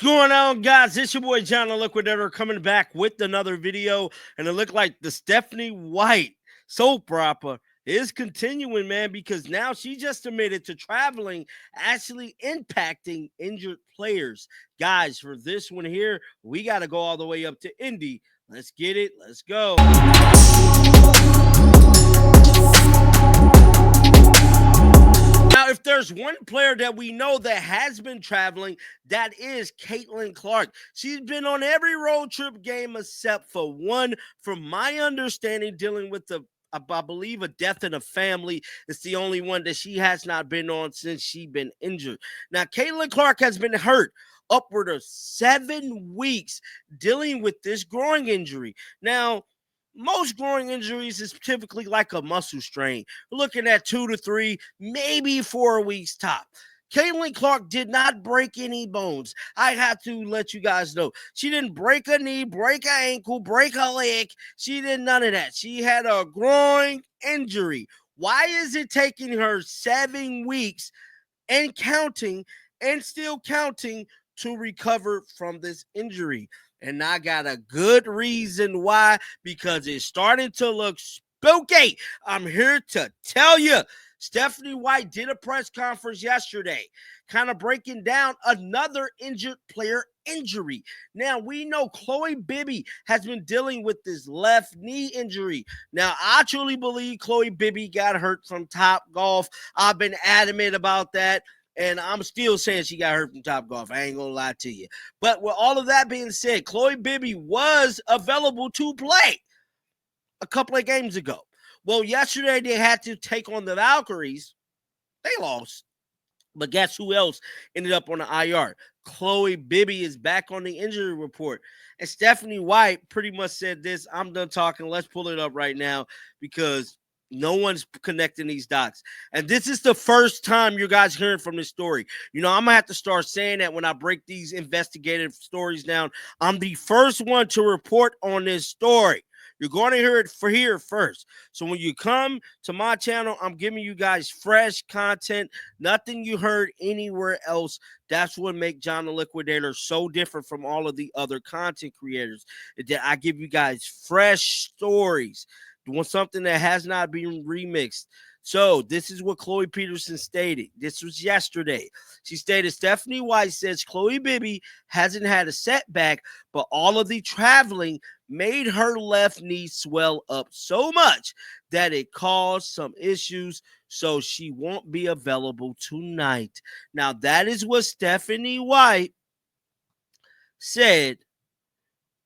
going on, guys? It's your boy John the Liquidator coming back with another video, and it looked like the Stephanie White soap opera is continuing, man, because now she just admitted to traveling actually impacting injured players. Guys, for this one here, we got to go all the way up to Indy. Let's get it. Let's go. Now, if there's one player that we know that has been traveling, that is Caitlin Clark. She's been on every road trip game except for one, from my understanding, dealing with I believe a death in a family. It's the only one that she has not been on since she's been injured. Now, Caitlin Clark has been hurt upward of 7 weeks dealing with this groin injury. Now, most groin injuries is typically like a muscle strain. We're looking at 2 to 3, maybe 4 weeks top. Caitlin Clark did not break any bones. I have to let you guys know. She didn't break a knee, break an ankle, break a leg. She did none of that. She had a groin injury. Why is it taking her 7 weeks and counting and still counting to recover from this injury? And I got a good reason why, because it's starting to look spooky. I'm here to tell you. Stephanie White did a press conference yesterday, kind of breaking down another injured player injury. Now, we know Chloe Bibby has been dealing with this left knee injury. Now, I truly believe Chloe Bibby got hurt from Top Golf. I've been adamant about that. And I'm still saying she got hurt from Top Golf. I ain't going to lie to you. But with all of that being said, Chloe Bibby was available to play a couple of games ago. Well, yesterday they had to take on the Valkyries. They lost. But guess who else ended up on the IR? Chloe Bibby is back on the injury report. And Stephanie White pretty much said this. I'm done talking. Let's pull it up right now because no one's connecting these dots. And this is the first time you guys hearing from this story. You know, I'm going to have to start saying that when I break these investigative stories down. I'm the first one to report on this story. You're going to hear it for here first. So when you come to my channel, I'm giving you guys fresh content, nothing you heard anywhere else. That's what makes John the Liquidator so different from all of the other content creators, that I give you guys fresh stories, doing something that has not been remixed. So this is what Chloe Peterson stated. This was yesterday. She stated, Stephanie White says Chloe Bibby hasn't had a setback, but all of the traveling made her left knee swell up so much that it caused some issues, so she won't be available tonight. Now, that is what Stephanie White said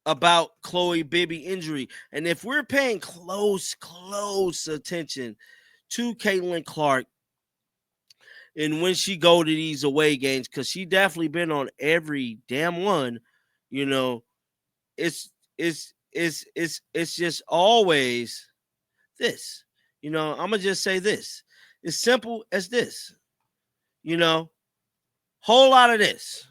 about Chloe Bibby injury. And if we're paying close attention to Caitlin Clark and when she go to these away games, because she definitely been on every damn one, you know, it's just always this. You know, I'm gonna just say this. It's simple as this. You know, whole lot of this.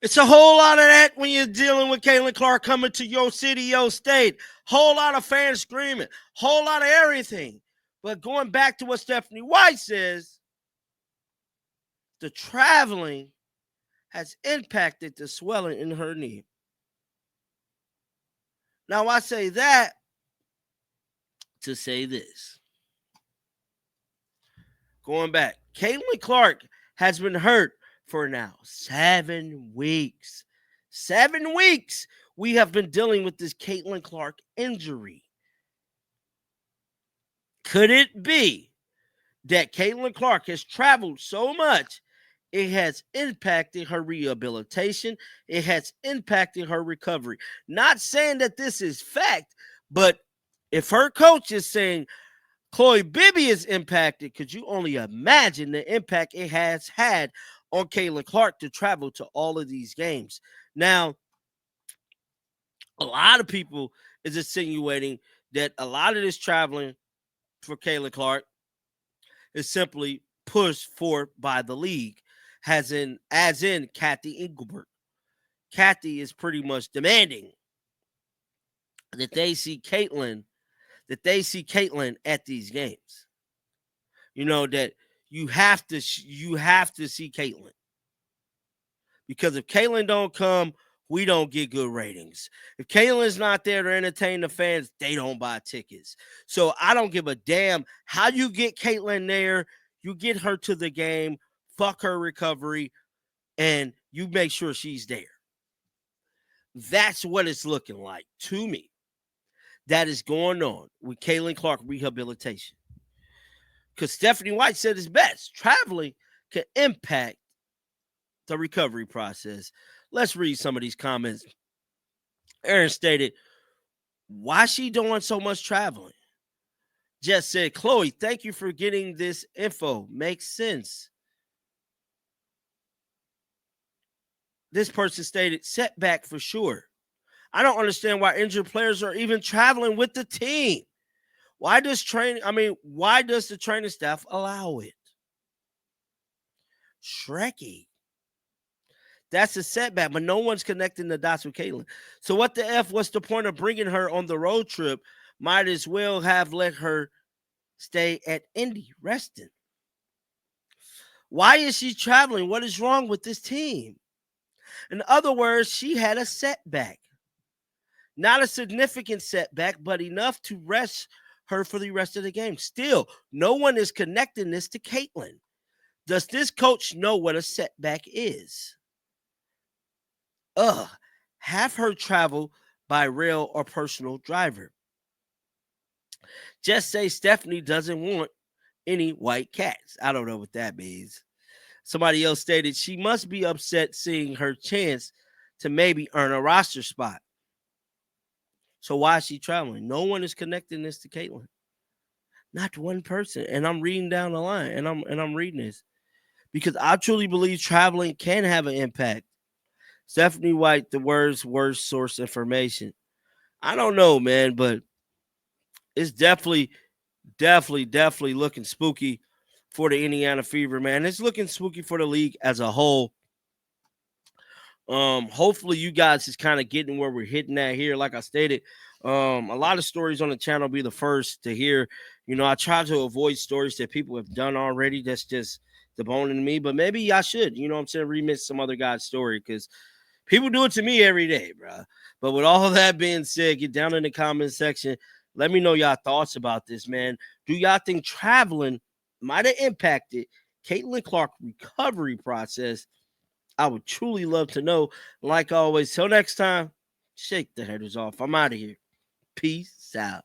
It's a whole lot of that when you're dealing with Caitlin Clark coming to your city, your state. Whole lot of fans screaming. Whole lot of everything. But going back to what Stephanie White says, the traveling has impacted the swelling in her knee. Now, I say that to say this. Going back, Caitlin Clark has been hurt for now 7 weeks. 7 weeks we have been dealing with this Caitlin Clark injury. Could it be that Caitlin Clark has traveled so much, it has impacted her rehabilitation, it has impacted her recovery? Not saying that this is fact, but if her coach is saying Chloe Bibby is impacted, could you only imagine the impact it has had on Caitlin Clark to travel to all of these games? Now, a lot of people is insinuating that a lot of this traveling for Caitlin Clark is simply pushed forth by the league. as in Kathy Engelbert. Kathy is pretty much demanding that they see Caitlyn at these games. You know that you have to see Caitlyn, because if Caitlyn don't come, we don't get good ratings. If Caitlyn's not there to entertain the fans, they don't buy tickets. So I don't give a damn how you get Caitlyn there. You get her to the game, fuck her recovery, and you make sure she's there. That's what it's looking like to me. That is going on with Caitlin Clark rehabilitation. Because Stephanie White said it's best. Traveling can impact the recovery process. Let's read some of these comments. Aaron stated, why she doing so much traveling? Jess said, Chloe, thank you for getting this info. Makes sense. This person stated, setback for sure. I don't understand why injured players are even traveling with the team. Why does the training staff allow it? Shrekky. That's a setback, but no one's connecting the dots with Caitlyn. So what the F, what's the point of bringing her on the road trip? Might as well have let her stay at Indy resting. Why is she traveling? What is wrong with this team? In other words, she had a setback. Not a significant setback, but enough to rest her for the rest of the game. Still, no one is connecting this to Caitlyn. Does this coach know what a setback is? Have her travel by rail or personal driver. Just say Stephanie doesn't want any white cats. I don't know what that means. Somebody else stated she must be upset seeing her chance to maybe earn a roster spot. So why is she traveling? No one is connecting this to Caitlyn. Not one person. And I'm reading down the line, and I'm reading this because I truly believe traveling can have an impact. Stephanie White, the worst source information. I don't know, man, but it's definitely looking spooky for the Indiana Fever, man. It's looking spooky for the league as a whole. Hopefully you guys is kind of getting where we're hitting at here. Like I stated, a lot of stories on the channel be the first to hear. You know, I try to avoid stories that people have done already. That's just the bone in me, but maybe I should, you know what I'm saying, remix some other guy's story, because people do it to me every day, bro. But with all of that being said, get down in the comment section. Let me know y'all thoughts about this, man. Do y'all think traveling might have impacted Caitlin Clark recovery process? I would truly love to know. Like always, till next time, shake the headers off. I'm out of here. Peace out.